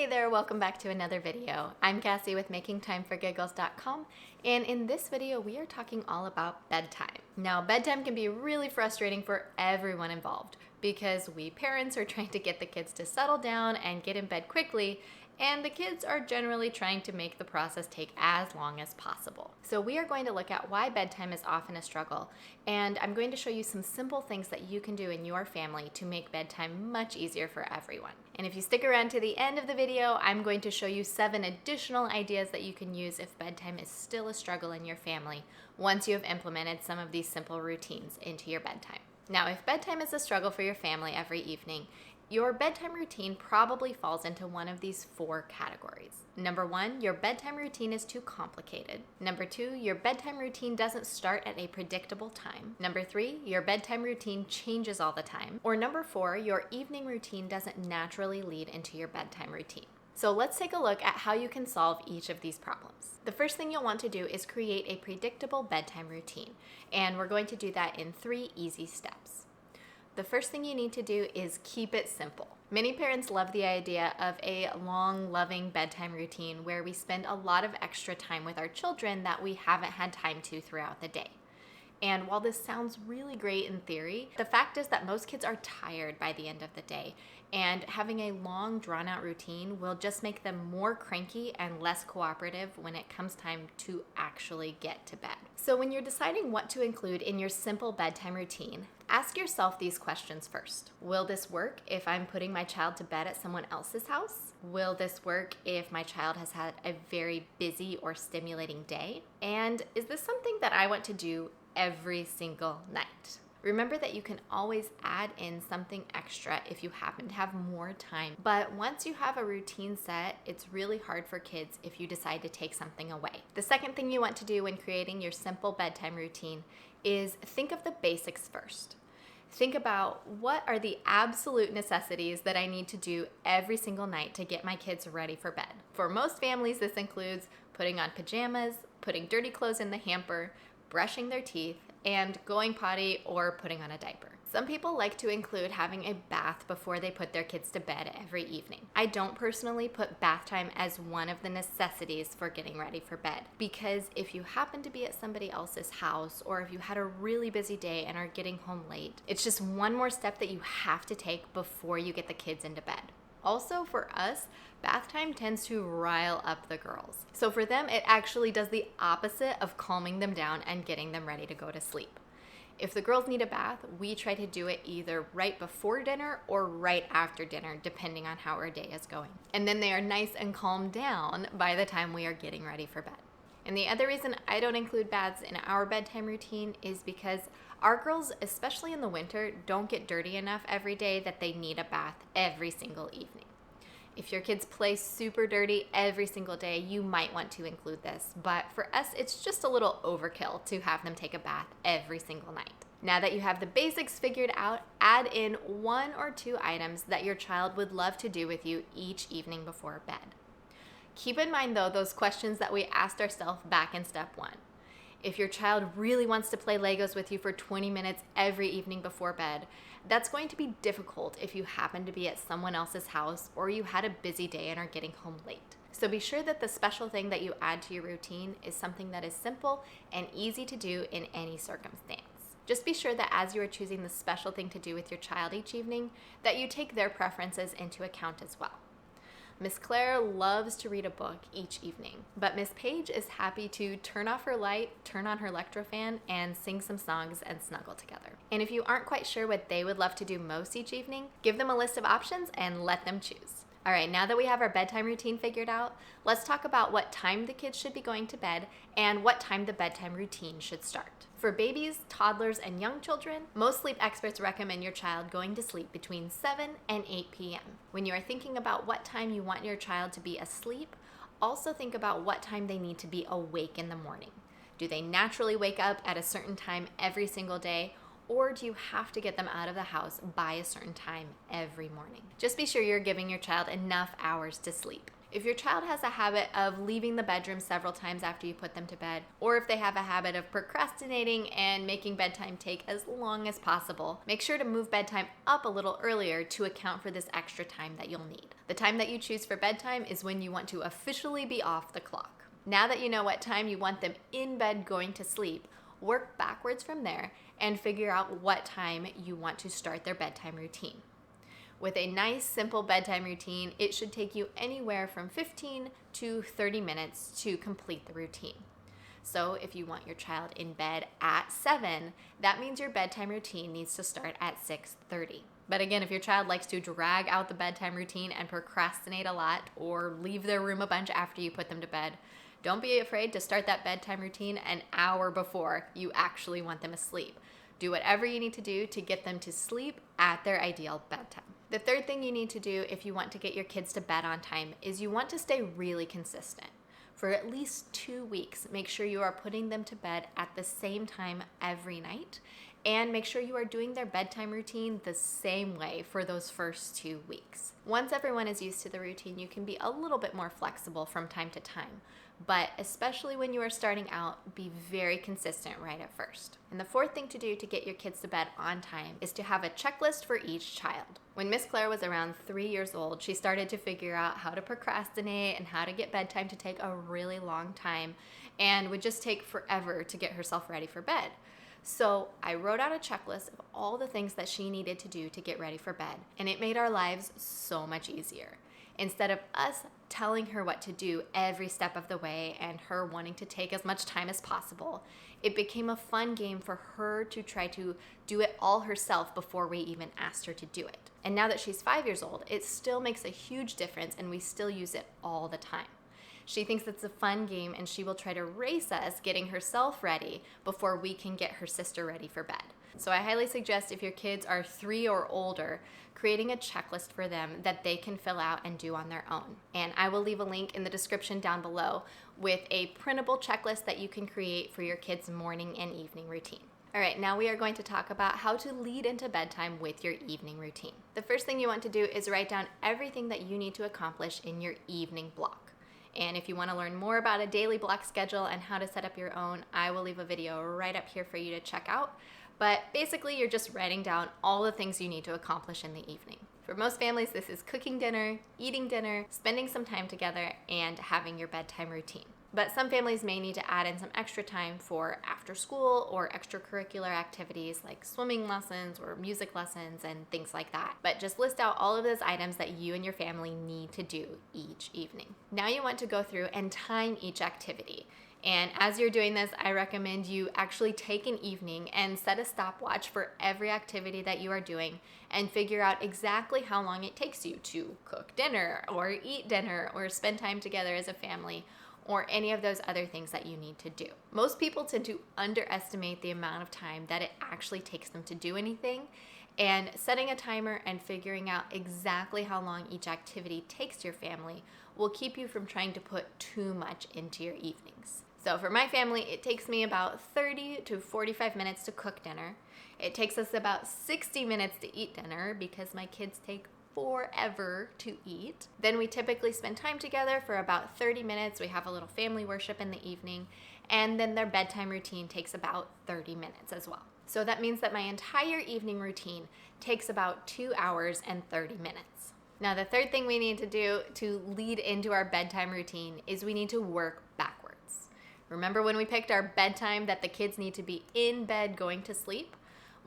Hey there, welcome back to another video. I'm Kassy with MakingTimeForGiggles.com, and in this video we are talking all about bedtime. Now, bedtime can be really frustrating for everyone involved because we parents are trying to get the kids to settle down and get in bed quickly, and the kids are generally trying to make the process take as long as possible. So we are going to look at why bedtime is often a struggle, and I'm going to show you some simple things that you can do in your family to make bedtime much easier for everyone. And if you stick around to the end of the video, I'm going to show you 7 additional ideas that you can use if bedtime is still a struggle in your family once you have implemented some of these simple routines into your bedtime. Now, if bedtime is a struggle for your family every evening, your bedtime routine probably falls into one of these 4 categories. Number 1, your bedtime routine is too complicated. Number 2, your bedtime routine doesn't start at a predictable time. Number 3, your bedtime routine changes all the time. Or number 4, your evening routine doesn't naturally lead into your bedtime routine. So let's take a look at how you can solve each of these problems. The first thing you'll want to do is create a predictable bedtime routine, and we're going to do that in 3 easy steps. The first thing you need to do is keep it simple. Many parents love the idea of a long, loving bedtime routine where we spend a lot of extra time with our children that we haven't had time to throughout the day. And while this sounds really great in theory, the fact is that most kids are tired by the end of the day, and having a long, drawn-out routine will just make them more cranky and less cooperative when it comes time to actually get to bed. So when you're deciding what to include in your simple bedtime routine, ask yourself these questions first. Will this work if I'm putting my child to bed at someone else's house? Will this work if my child has had a very busy or stimulating day? And is this something that I want to do every single night? Remember that you can always add in something extra if you happen to have more time. But once you have a routine set, it's really hard for kids if you decide to take something away. The second thing you want to do when creating your simple bedtime routine is think of the basics first. Think about what are the absolute necessities that I need to do every single night to get my kids ready for bed. For most families, this includes putting on pajamas, putting dirty clothes in the hamper, brushing their teeth, and going potty or putting on a diaper. Some people like to include having a bath before they put their kids to bed every evening. I don't personally put bath time as one of the necessities for getting ready for bed, because if you happen to be at somebody else's house or if you had a really busy day and are getting home late, it's just one more step that you have to take before you get the kids into bed. Also, for us, bath time tends to rile up the girls. So for them, it actually does the opposite of calming them down and getting them ready to go to sleep. If the girls need a bath, we try to do it either right before dinner or right after dinner, depending on how our day is going. And then they are nice and calmed down by the time we are getting ready for bed. And the other reason I don't include baths in our bedtime routine is because our girls, especially in the winter, don't get dirty enough every day that they need a bath every single evening. If your kids play super dirty every single day, you might want to include this, but for us, it's just a little overkill to have them take a bath every single night. Now that you have the basics figured out, add in 1 or 2 items that your child would love to do with you each evening before bed. Keep in mind, though, those questions that we asked ourselves back in step 1. If your child really wants to play Legos with you for 20 minutes every evening before bed, that's going to be difficult if you happen to be at someone else's house or you had a busy day and are getting home late. So be sure that the special thing that you add to your routine is something that is simple and easy to do in any circumstance. Just be sure that as you are choosing the special thing to do with your child each evening, that you take their preferences into account as well. Miss Claire loves to read a book each evening, but Miss Paige is happy to turn off her light, turn on her electrofan, and sing some songs and snuggle together. And if you aren't quite sure what they would love to do most each evening, give them a list of options and let them choose. All right, now that we have our bedtime routine figured out, let's talk about what time the kids should be going to bed and what time the bedtime routine should start. For babies, toddlers, and young children, most sleep experts recommend your child going to sleep between 7 and 8 p.m. When you are thinking about what time you want your child to be asleep, also think about what time they need to be awake in the morning. Do they naturally wake up at a certain time every single day, or do you have to get them out of the house by a certain time every morning? Just be sure you're giving your child enough hours to sleep. If your child has a habit of leaving the bedroom several times after you put them to bed, or if they have a habit of procrastinating and making bedtime take as long as possible, make sure to move bedtime up a little earlier to account for this extra time that you'll need. The time that you choose for bedtime is when you want to officially be off the clock. Now that you know what time you want them in bed going to sleep, work backwards from there and figure out what time you want to start their bedtime routine. With a nice, simple bedtime routine, it should take you anywhere from 15 to 30 minutes to complete the routine. So if you want your child in bed at 7, that means your bedtime routine needs to start at 6:30. But again, if your child likes to drag out the bedtime routine and procrastinate a lot or leave their room a bunch after you put them to bed, don't be afraid to start that bedtime routine an hour before you actually want them asleep. Do whatever you need to do to get them to sleep at their ideal bedtime. The third thing you need to do if you want to get your kids to bed on time is you want to stay really consistent. For at least 2 weeks, make sure you are putting them to bed at the same time every night, and make sure you are doing their bedtime routine the same way for those first 2 weeks. Once everyone is used to the routine, you can be a little bit more flexible from time to time. But especially when you are starting out, be very consistent right at first. And the fourth thing to do to get your kids to bed on time is to have a checklist for each child. When Miss Claire was around 3 years old, she started to figure out how to procrastinate and how to get bedtime to take a really long time and would just take forever to get herself ready for bed. So I wrote out a checklist of all the things that she needed to do to get ready for bed, and it made our lives so much easier. Instead of us telling her what to do every step of the way and her wanting to take as much time as possible, it became a fun game for her to try to do it all herself before we even asked her to do it. And now that she's 5 years old, it still makes a huge difference and we still use it all the time. She thinks it's a fun game and she will try to race us getting herself ready before we can get her sister ready for bed. So I highly suggest if your kids are 3 or older, creating a checklist for them that they can fill out and do on their own. And I will leave a link in the description down below with a printable checklist that you can create for your kids' morning and evening routine. All right, now we are going to talk about how to lead into bedtime with your evening routine. The first thing you want to do is write down everything that you need to accomplish in your evening block. And if you want to learn more about a daily block schedule and how to set up your own, I will leave a video right up here for you to check out. But basically, you're just writing down all the things you need to accomplish in the evening. For most families, this is cooking dinner, eating dinner, spending some time together, and having your bedtime routine. But some families may need to add in some extra time for after school or extracurricular activities like swimming lessons or music lessons and things like that. But just list out all of those items that you and your family need to do each evening. Now you want to go through and time each activity. And as you're doing this, I recommend you actually take an evening and set a stopwatch for every activity that you are doing and figure out exactly how long it takes you to cook dinner or eat dinner or spend time together as a family or any of those other things that you need to do. Most people tend to underestimate the amount of time that it actually takes them to do anything, and setting a timer and figuring out exactly how long each activity takes your family will keep you from trying to put too much into your evenings. So for my family, it takes me about 30 to 45 minutes to cook dinner. It takes us about 60 minutes to eat dinner because my kids take forever to eat. Then we typically spend time together for about 30 minutes. We have a little family worship in the evening, and then their bedtime routine takes about 30 minutes as well. So that means that my entire evening routine takes about 2 hours and 30 minutes. Now, the third thing we need to do to lead into our bedtime routine is we need to work backwards. Remember when we picked our bedtime that the kids need to be in bed going to sleep?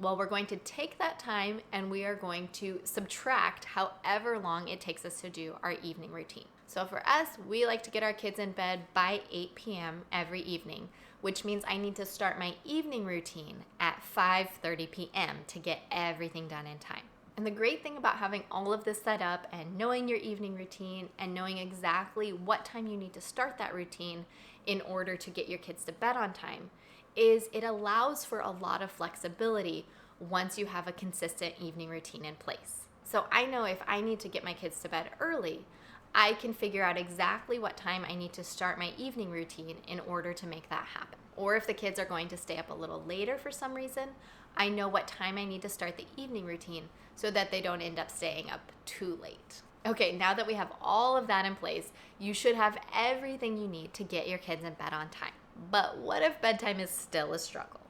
Well, we're going to take that time and we are going to subtract however long it takes us to do our evening routine. So for us, we like to get our kids in bed by 8 p.m. every evening, which means I need to start my evening routine at 5:30 p.m. to get everything done in time. And the great thing about having all of this set up and knowing your evening routine and knowing exactly what time you need to start that routine in order to get your kids to bed on time is it allows for a lot of flexibility once you have a consistent evening routine in place. So I know if I need to get my kids to bed early, I can figure out exactly what time I need to start my evening routine in order to make that happen. Or if the kids are going to stay up a little later for some reason, I know what time I need to start the evening routine so that they don't end up staying up too late. Okay, now that we have all of that in place, you should have everything you need to get your kids in bed on time. But what if bedtime is still a struggle?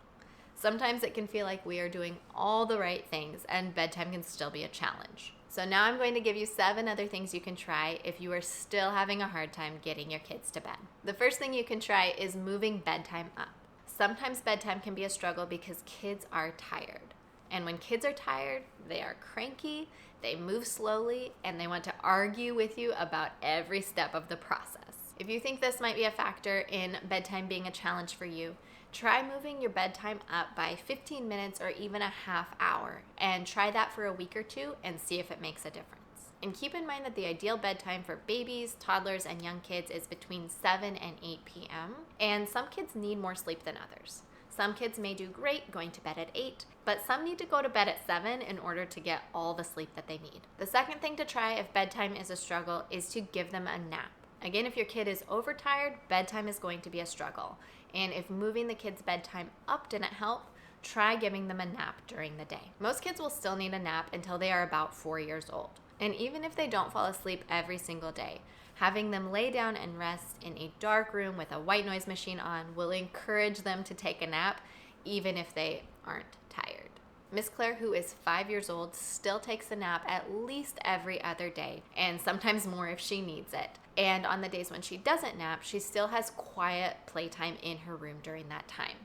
Sometimes it can feel like we are doing all the right things and bedtime can still be a challenge. So now I'm going to give you 7 other things you can try if you are still having a hard time getting your kids to bed. The first thing you can try is moving bedtime up. Sometimes bedtime can be a struggle because kids are tired. And when kids are tired, they are cranky, they move slowly, and they want to argue with you about every step of the process. If you think this might be a factor in bedtime being a challenge for you, try moving your bedtime up by 15 minutes or even a half hour, and try that for a week or 2 and see if it makes a difference. And keep in mind that the ideal bedtime for babies, toddlers, and young kids is between 7 and 8 p.m., and some kids need more sleep than others. Some kids may do great going to bed at 8, but some need to go to bed at 7 in order to get all the sleep that they need. The second thing to try if bedtime is a struggle is to give them a nap. Again, if your kid is overtired, bedtime is going to be a struggle. And if moving the kids' bedtime up didn't help, try giving them a nap during the day. Most kids will still need a nap until they are about 4 years old. And even if they don't fall asleep every single day, having them lay down and rest in a dark room with a white noise machine on will encourage them to take a nap, even if they aren't tired. Miss Claire, who is 5 years old, still takes a nap at least every other day, and sometimes more if she needs it. And on the days when she doesn't nap, she still has quiet playtime in her room during that time.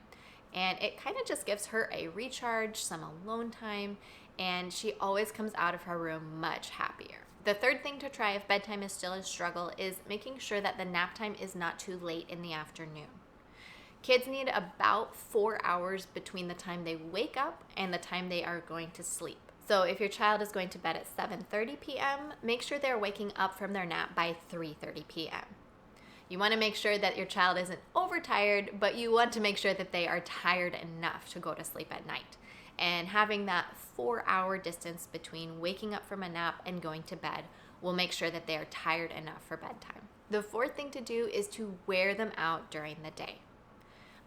And it kind of just gives her a recharge, some alone time, and she always comes out of her room much happier. The third thing to try if bedtime is still a struggle is making sure that the nap time is not too late in the afternoon. Kids need about 4 hours between the time they wake up and the time they are going to sleep. So if your child is going to bed at 7:30 p.m., make sure they're waking up from their nap by 3:30 p.m. You want to make sure that your child isn't overtired, but you want to make sure that they are tired enough to go to sleep at night. And having that 4-hour distance between waking up from a nap and going to bed will make sure that they are tired enough for bedtime. The fourth thing to do is to wear them out during the day.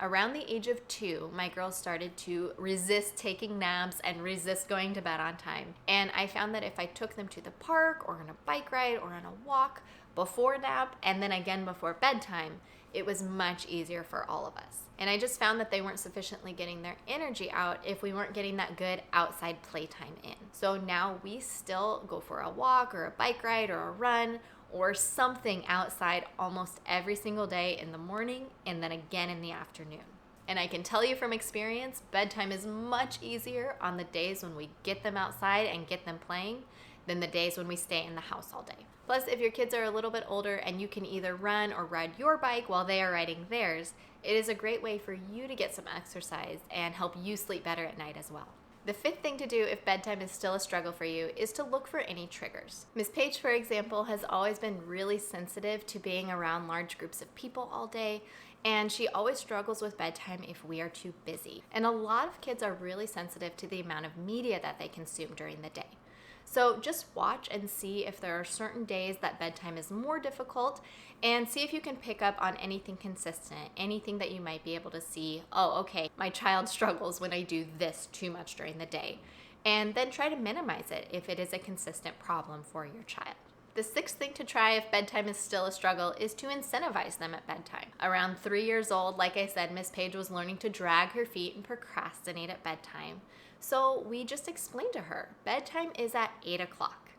Around the age of 2, my girls started to resist taking naps and resist going to bed on time. And I found that if I took them to the park or on a bike ride or on a walk before nap and then again before bedtime, it was much easier for all of us. And I just found that they weren't sufficiently getting their energy out if we weren't getting that good outside playtime in. So now we still go for a walk or a bike ride or a run or something outside almost every single day in the morning and then again in the afternoon. And I can tell you from experience, bedtime is much easier on the days when we get them outside and get them playing than the days when we stay in the house all day. Plus, if your kids are a little bit older and you can either run or ride your bike while they are riding theirs, it is a great way for you to get some exercise and help you sleep better at night as well. The fifth thing to do if bedtime is still a struggle for you is to look for any triggers. Miss Page, for example, has always been really sensitive to being around large groups of people all day, and she always struggles with bedtime if we are too busy. And a lot of kids are really sensitive to the amount of media that they consume during the day. So just watch and see if there are certain days that bedtime is more difficult, and see if you can pick up on anything consistent, anything that you might be able to see, oh, okay, my child struggles when I do this too much during the day. And then try to minimize it if it is a consistent problem for your child. The sixth thing to try if bedtime is still a struggle is to incentivize them at bedtime. Around 3 years old, like I said, Miss Page was learning to drag her feet and procrastinate at bedtime. So we just explained to her, bedtime is at 8 o'clock.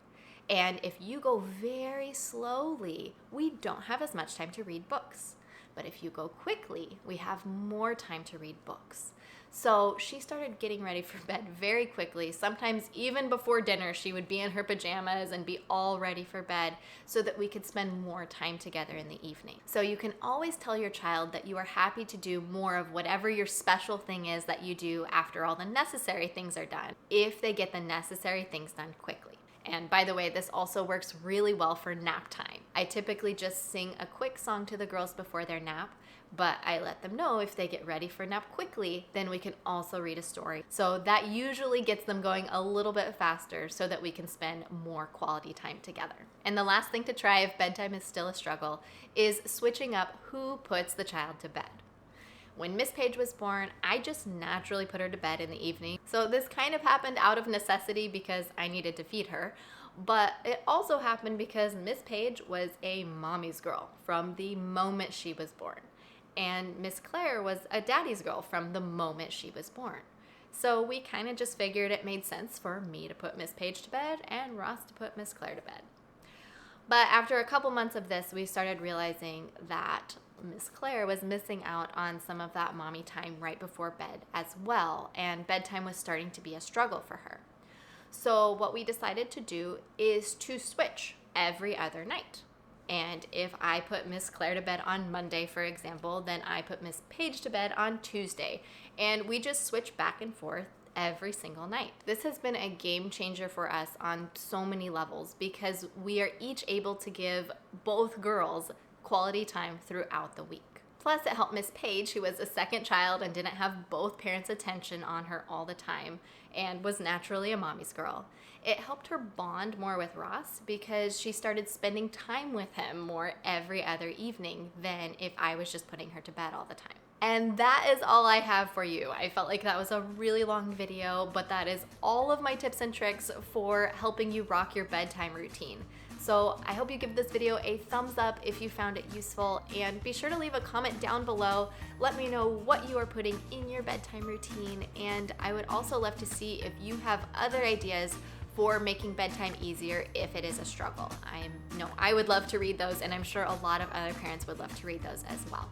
And if you go very slowly, we don't have as much time to read books. But if you go quickly, we have more time to read books. So she started getting ready for bed very quickly. Sometimes even before dinner, she would be in her pajamas and be all ready for bed so that we could spend more time together in the evening. So you can always tell your child that you are happy to do more of whatever your special thing is that you do after all the necessary things are done, if they get the necessary things done quickly. And by the way, this also works really well for nap time. I typically just sing a quick song to the girls before their nap, but I let them know if they get ready for nap quickly, then we can also read a story. So that usually gets them going a little bit faster so that we can spend more quality time together. And the last thing to try if bedtime is still a struggle is switching up who puts the child to bed. When Miss Page was born, I just naturally put her to bed in the evening. So this kind of happened out of necessity because I needed to feed her. But it also happened because Miss Page was a mommy's girl from the moment she was born. And Miss Claire was a daddy's girl from the moment she was born. So we kind of just figured it made sense for me to put Miss Page to bed and Ross to put Miss Claire to bed. But after a couple months of this, we started realizing that Miss Claire was missing out on some of that mommy time right before bed as well, and bedtime was starting to be a struggle for her. So what we decided to do is to switch every other night. And if I put Miss Claire to bed on Monday, for example, then I put Miss Page to bed on Tuesday. And we just switch back and forth every single night. This has been a game changer for us on so many levels because we are each able to give both girls quality time throughout the week. Plus, it helped Miss Page, who was a second child and didn't have both parents' attention on her all the time and was naturally a mommy's girl. It helped her bond more with Ross because she started spending time with him more every other evening than if I was just putting her to bed all the time. And that is all I have for you. I felt like that was a really long video, but that is all of my tips and tricks for helping you rock your bedtime routine. So I hope you give this video a thumbs up if you found it useful, and be sure to leave a comment down below. Let me know what you are putting in your bedtime routine, and I would also love to see if you have other ideas for making bedtime easier if it is a struggle. I would love to read those, and I'm sure a lot of other parents would love to read those as well.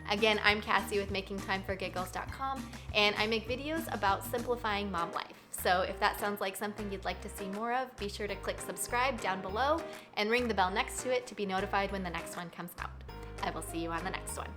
Again, I'm Kassy with MakingTimeForGiggles.com, and I make videos about simplifying mom life. So if that sounds like something you'd like to see more of, be sure to click subscribe down below and ring the bell next to it to be notified when the next one comes out. I will see you on the next one.